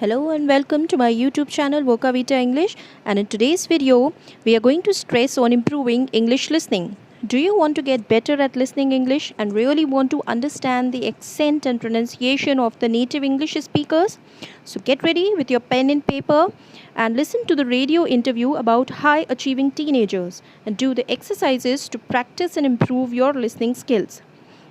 Hello and welcome to my YouTube channel Voca Vita English, and in today's video we are going to stress on improving English listening. Do you want to get better at listening English and really want to understand the accent and pronunciation of the native English speakers? So get ready with your pen and paper and listen to the radio interview about high achieving teenagers and do the exercises to practice and improve your listening skills.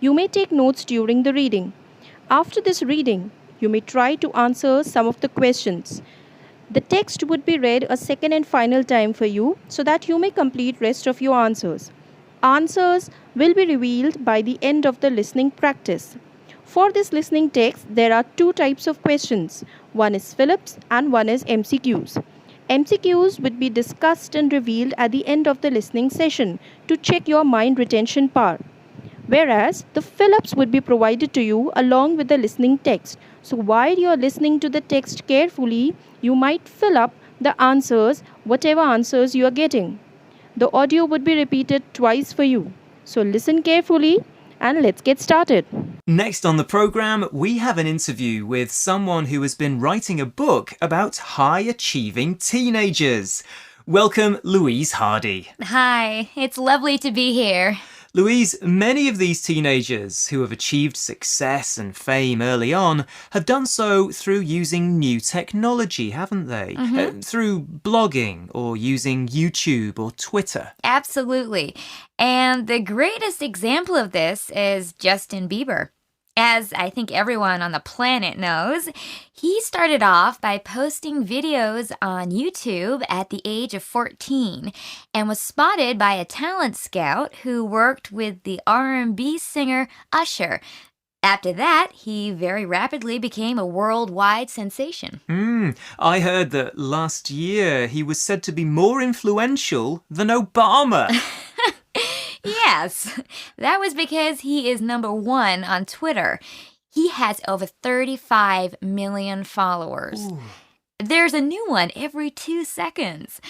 You may take notes during the reading. After this reading, you may try to answer some of the questions. The text would be read a second and final time for you so that you may complete rest of your answers. Answers will be revealed by the end of the listening practice. For this listening text, there are two types of questions. One is Phillips and one is MCQs. MCQs would be discussed and revealed at the end of the listening session to check your mind retention power. Whereas the fill-ups would be provided to you along with the listening text. So while you are listening to the text carefully, you might fill up the answers, whatever answers you are getting. The audio would be repeated twice for you. So listen carefully and let's get started. Next on the programme, we have an interview with someone who has been writing a book about high-achieving teenagers. Welcome, Louise Hardy. Hi, it's lovely to be here. Louise, many of these teenagers who have achieved success and fame early on have done so through using new technology, haven't they? Through blogging or using YouTube or Twitter. Absolutely. And the greatest example of this is Justin Bieber. As I think everyone on the planet knows, he started off by posting videos on YouTube at the age of 14 and was spotted by a talent scout who worked with the R&B singer Usher. After that, he very rapidly became a worldwide sensation. I heard that last year he was said to be more influential than Obama. Yes, that was because he is number one on Twitter. He has over 35 million followers. Ooh. There's a new one every 2 seconds.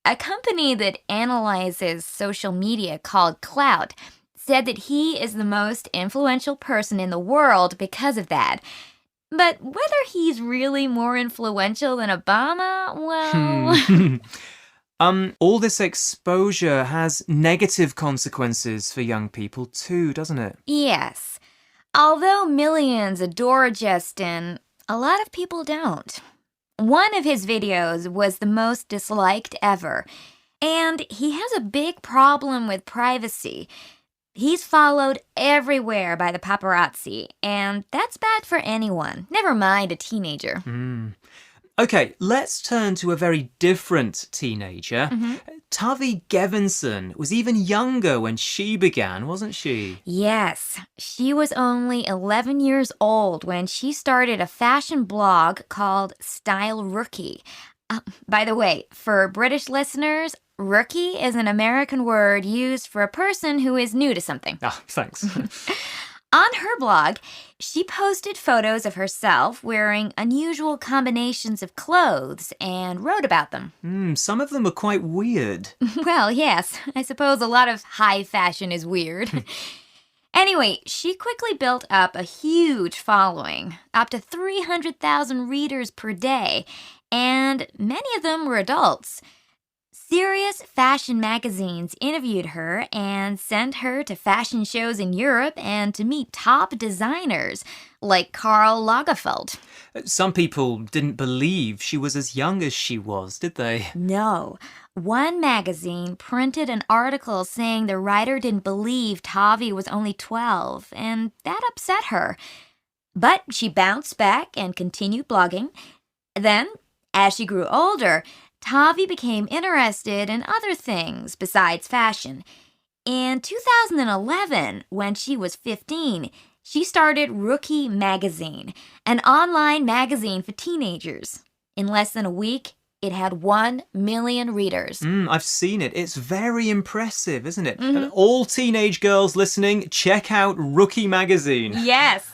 A company that analyzes social media called Clout said that he is the most influential person in the world because of that. But whether he's really more influential than Obama, well... All this exposure has negative consequences for young people too, doesn't it? Yes. Although millions adore Justin, a lot of people don't. One of his videos was the most disliked ever, and he has a big problem with privacy. He's followed everywhere by the paparazzi, and that's bad for anyone, never mind a teenager. Okay, let's turn to a very different teenager. Tavi Gevinson was even younger when she began, wasn't she? Yes, she was only 11 years old when she started a fashion blog called Style Rookie. By the way, for British listeners, rookie is an American word used for a person who is new to something. Ah, thanks. On her blog, she posted photos of herself wearing unusual combinations of clothes and wrote about them. Some of them are quite weird. Well, yes, I suppose a lot of high fashion is weird. Anyway, she quickly built up a huge following, up to 300,000 readers per day, and many of them were adults. Serious fashion magazines interviewed her and sent her to fashion shows in Europe and to meet top designers like Karl Lagerfeld. Some people didn't believe she was as young as she was, did they? No. One magazine printed an article saying the writer didn't believe Tavi was only 12, and that upset her. But she bounced back and continued blogging. Then, as she grew older, Tavi became interested in other things besides fashion. In 2011, when she was 15, she started Rookie Magazine, an online magazine for teenagers. In less than a week, it had 1 million readers. I've seen it. It's very impressive, isn't it? And all teenage girls listening, check out Rookie Magazine. Yes.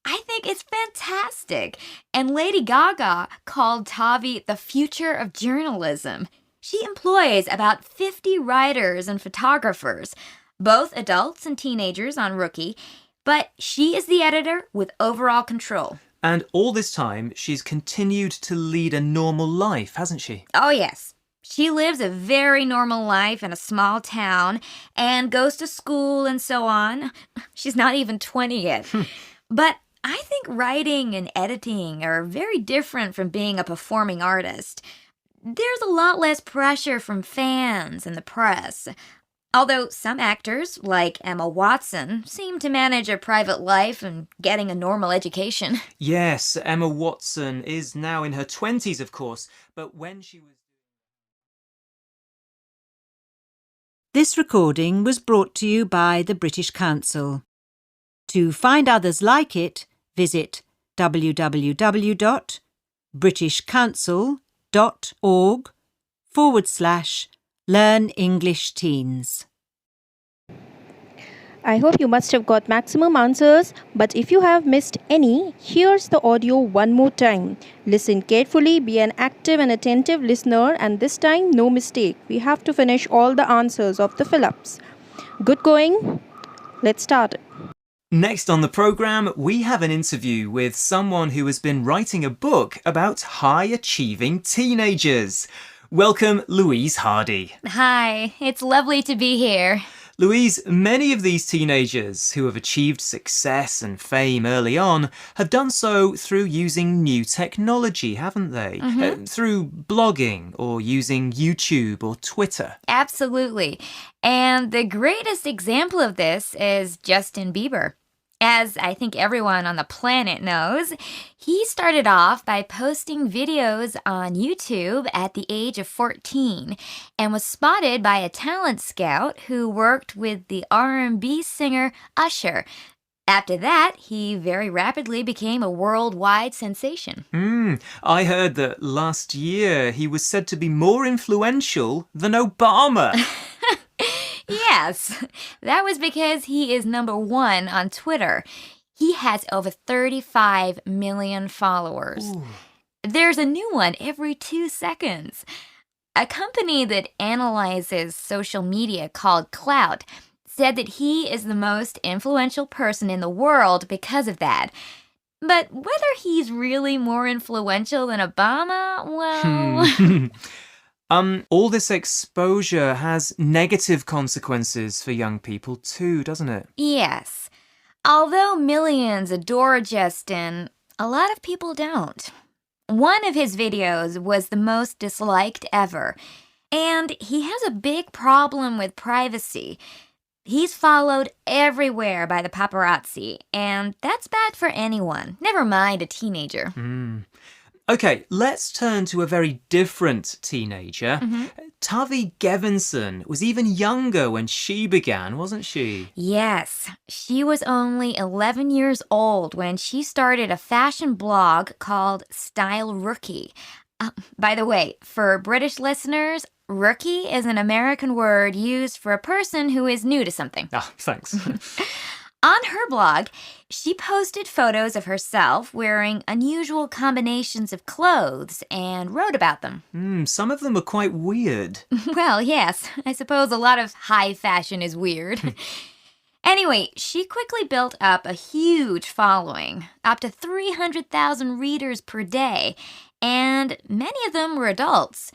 I think it's fantastic. And Lady Gaga called Tavi the future of journalism. She employs about 50 writers and photographers, both adults and teenagers on Rookie, but she is the editor with overall control. And all this time, she's continued to lead a normal life, hasn't she? Oh, yes. She lives a very normal life in a small town and goes to school and so on. She's not even 20 yet. But I think writing and editing are very different from being a performing artist. There's a lot less pressure from fans and the press. Although some actors, like Emma Watson, seem to manage a private life and getting a normal education. Yes, Emma Watson is now in her 20s, of course, but when she was... This recording was brought to you by the British Council. To find others like it, visit www.britishcouncil.org/Learn English Teens. I hope you must have got maximum answers, but if you have missed any, here's the audio one more time. Listen carefully, be an active and attentive listener, and this time, no mistake. We have to finish all the answers of the fill-ups. Good going? Let's start it. Next on the programme, we have an interview with someone who has been writing a book about high-achieving teenagers. Welcome, Louise Hardy. Hi, it's lovely to be here. Louise, many of these teenagers who have achieved success and fame early on have done so through using new technology, haven't they? Through blogging or using YouTube or Twitter. Absolutely. And the greatest example of this is Justin Bieber. As I think everyone on the planet knows, he started off by posting videos on YouTube at the age of 14 and was spotted by a talent scout who worked with the R&B singer Usher. After that, he very rapidly became a worldwide sensation. I heard that last year he was said to be more influential than Obama. Yes, that was because he is #1 on Twitter. He has over 35 million followers. Ooh. There's a new one every 2 seconds. A company that analyzes social media called Clout said that he is the most influential person in the world because of that. But whether he's really more influential than Obama, well... All this exposure has negative consequences for young people too, doesn't it? Yes. Although millions adore Justin, a lot of people don't. One of his videos was the most disliked ever, and he has a big problem with privacy. He's followed everywhere by the paparazzi, and that's bad for anyone, never mind a teenager. Okay, let's turn to a very different teenager. Tavi Gevinson was even younger when she began, wasn't she? Yes, she was only 11 years old when she started a fashion blog called Style Rookie. By the way, for British listeners, rookie is an American word used for a person who is new to something. Ah, thanks. On her blog, she posted photos of herself wearing unusual combinations of clothes and wrote about them. Some of them are quite weird. Well, yes, I suppose a lot of high fashion is weird. Anyway, she quickly built up a huge following, up to 300,000 readers per day, and many of them were adults.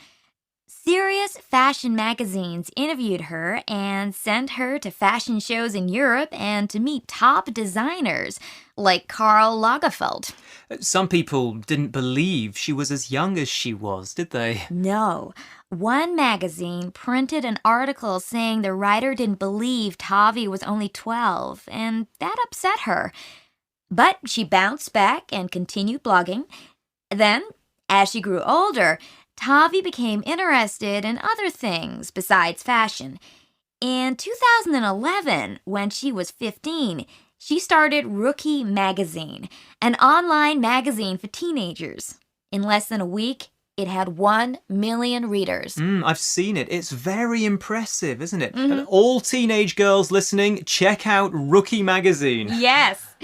Serious fashion magazines interviewed her and sent her to fashion shows in Europe and to meet top designers like Karl Lagerfeld. Some people didn't believe she was as young as she was, did they? No. One magazine printed an article saying the writer didn't believe Tavi was only 12, and that upset her. But she bounced back and continued blogging. Then, as she grew older, Tavi became interested in other things besides fashion. In 2011, when she was 15, she started Rookie Magazine, an online magazine for teenagers. In less than a week, it had 1 million readers. I've seen it. It's very impressive, isn't it? And all teenage girls listening, check out Rookie Magazine. Yes.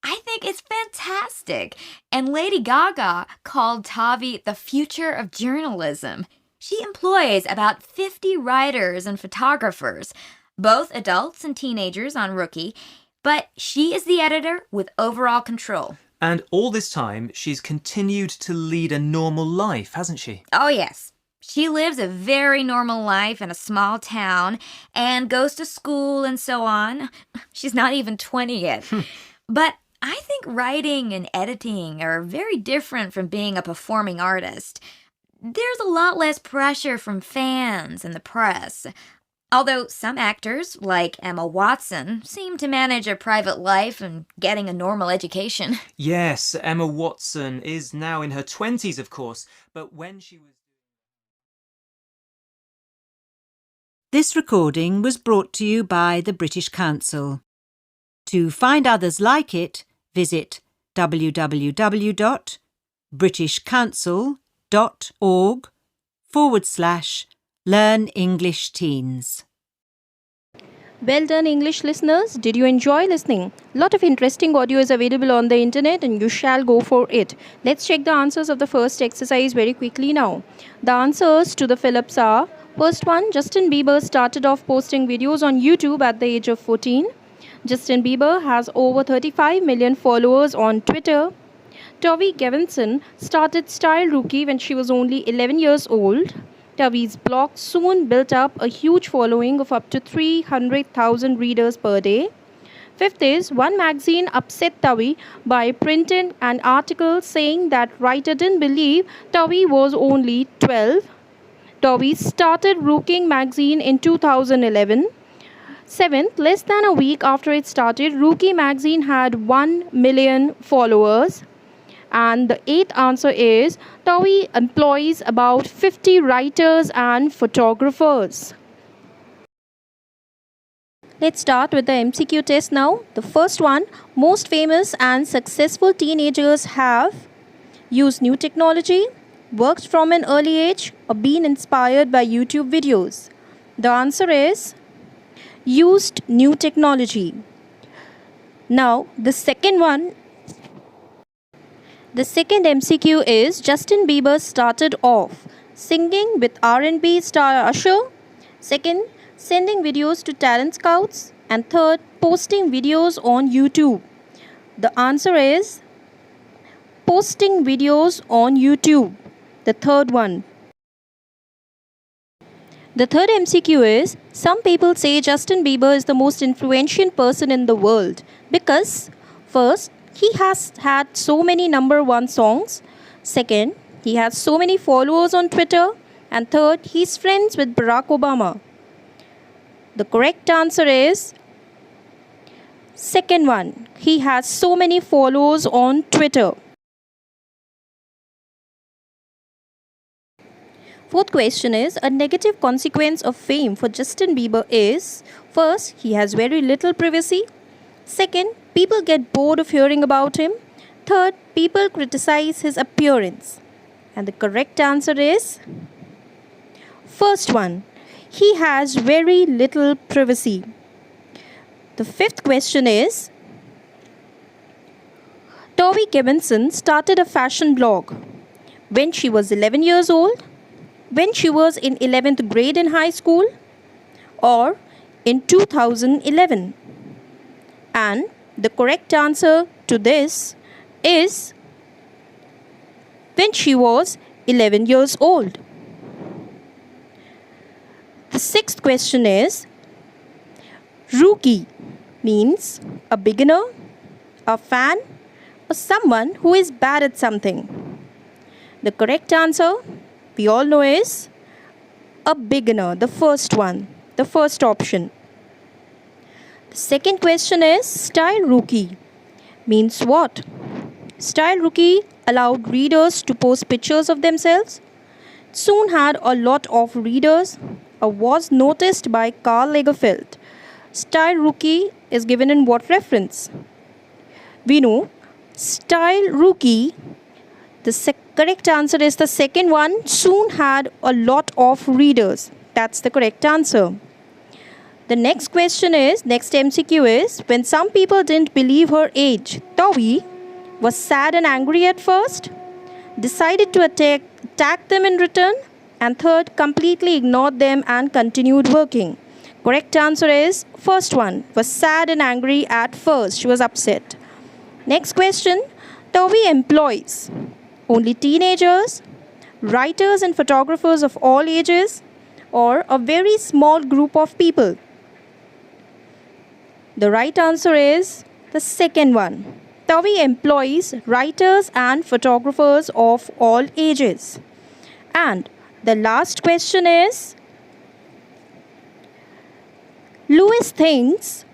I think it's fantastic. And Lady Gaga called Tavi the future of journalism. She employs about 50 writers and photographers, both adults and teenagers on Rookie, but she is the editor with overall control. And all this time, she's continued to lead a normal life, hasn't she? Oh, yes. She lives a very normal life in a small town and goes to school and so on. She's not even 20 yet. But I think writing and editing are very different from being a performing artist. There's a lot less pressure from fans and the press. Although some actors, like Emma Watson, seem to manage a private life and getting a normal education. Yes, Emma Watson is now in her 20s, of course, but when she was... This recording was brought to you by the British Council. To find others like it, visit www.britishcouncil.org/Learn English Teens. Well done, English listeners. Did you enjoy listening? Lot of interesting audio is available on the internet and you shall go for it. Let's check the answers of the first exercise very quickly now. The answers to the Phillips are: first one, Justin Bieber started off posting videos on YouTube at the age of 14. Justin Bieber has over 35 million followers on Twitter. Tovey Gevinson started Style Rookie when she was only 11 years old. Tovey's blog soon built up a huge following of up to 300,000 readers per day. Fifth is, one magazine upset Tovey by printing an article saying that writer didn't believe Tovey was only 12. Tovey started Rookie magazine in 2011. Seventh, less than a week after it started, Rookie magazine had 1 million followers. And the eighth answer is, Tovey employs about 50 writers and photographers. Let's start with the MCQ test now. The first one, most famous and successful teenagers have used new technology, worked from an early age, or been inspired by YouTube videos. The answer is used new technology. Now, the second MCQ is, Justin Bieber started off singing with R&B star Usher. Second, sending videos to talent scouts. And third, posting videos on YouTube. The answer is posting videos on YouTube. The third one. The third MCQ is, some people say Justin Bieber is the most influential person in the world because, first, he has had so many number one songs. Second, he has so many followers on Twitter. And third, he's friends with Barack Obama. The correct answer is second one. He has so many followers on Twitter. Fourth question is, a negative consequence of fame for Justin Bieber is, first, he has very little privacy. Second, people get bored of hearing about him. Third, people criticize his appearance. And the correct answer is first one. He has very little privacy. The fifth question is, Tovey Gevinson started a fashion blog when she was 11 years old, when she was in 11th grade in high school, or in 2011. And the correct answer to this is when she was 11 years old. The sixth question is, rookie means a beginner, a fan, or someone who is bad at something. The correct answer, we all know, is a beginner, the first one, the first option. The second question is, Style Rookie means what? Style Rookie allowed readers to post pictures of themselves, soon had a lot of readers, or was noticed by Karl Lagerfeld. Style Rookie is given in what reference? We know Style Rookie, the correct answer is the second one, soon had a lot of readers. That's the correct answer. The next question is, next MCQ is, when some people didn't believe her age, Tovey was sad and angry at first, decided to attack them in return, and third, completely ignored them and continued working. Correct answer is first one, was sad and angry at first. She was upset. Next question, TOEFL employs only teenagers, writers and photographers of all ages, or a very small group of people? The right answer is the second one. TOEFL employs writers and photographers of all ages. And the last question is, Lewis thinks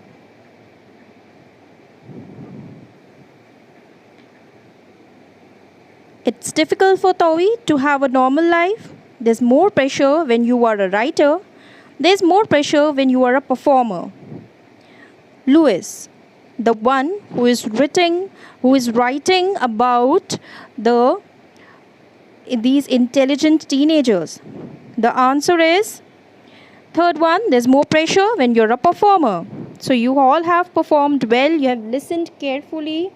it's difficult for TOEFL to have a normal life. There's more pressure when you are a writer. There's more pressure when you are a performer. Lewis, the one who is writing about these intelligent teenagers. The answer is third one, there's more pressure when you're a performer. So you all have performed well, you have listened carefully,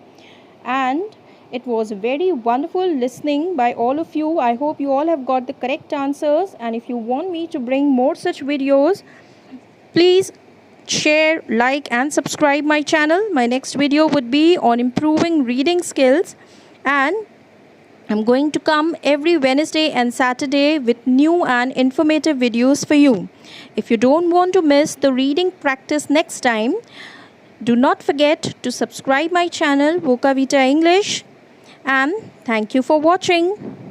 and it was very wonderful listening by all of you. I hope you all have got the correct answers, and if you want me to bring more such videos, please share, like and subscribe my channel. My next video would be on improving reading skills, and I'm going to come every Wednesday and Saturday with new and informative videos for you. If you don't want to miss the reading practice next time, do not forget to subscribe my channel Voca Vita English, and thank you for watching.